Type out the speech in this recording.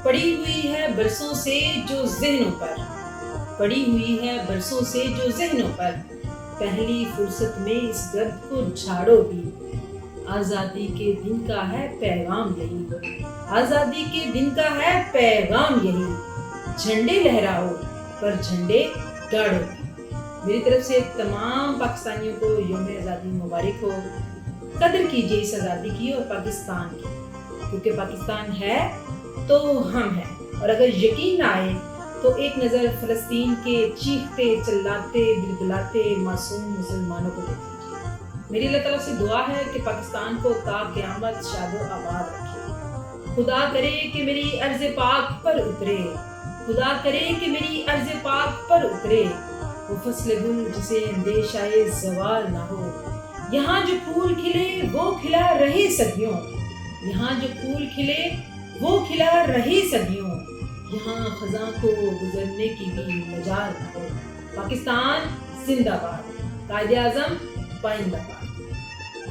پڑی ہوئی ہے برسوں سے جو ذہنوں پر، پڑی ہوئی ہے برسوں سے جو ذہنوں پر، پہلی فرصت میں اس گرد کو جھاڑو بھی۔ آزادی کے دن کا ہے پیغام یہی، آزادی کے دن کا ہے پیغام یہی، جھنڈے لہراؤ پر جھنڈے گاڑو بھی۔ میری طرف سے تمام پاکستانیوں کو یوم آزادی مبارک ہو۔ قدر کیجیے اس آزادی کی اور پاکستان کی، کیونکہ پاکستان ہے تو ہم ہیں۔ اور اگر یقین نہ آئے تو ایک نظر فلسطین کے چیختے چلاتے بلبلاتے معصوم مسلمانوں کو دیکھ لیجیے۔ میری اللہ تعالیٰ سے دعا ہے کہ پاکستان کو تا قیامت شاد و آباد رکھے۔ خدا کرے کہ میری ارض پاک پر اترے، خدا کرے کہ میری ارض پاک پر اترے وہ فصل گل جسے اندیشہ زوال نہ ہو۔ یہاں جو پھول کھلے وہ کھلا رہے صدیوں، یہاں جو پھول کھلے وہ کھلا رہے صدیوں، یہاں خزاں کو گزرنے کی بھی مجال نہ ہو۔ پاکستان زندہ باد، قائد اعظم پائندہ باد۔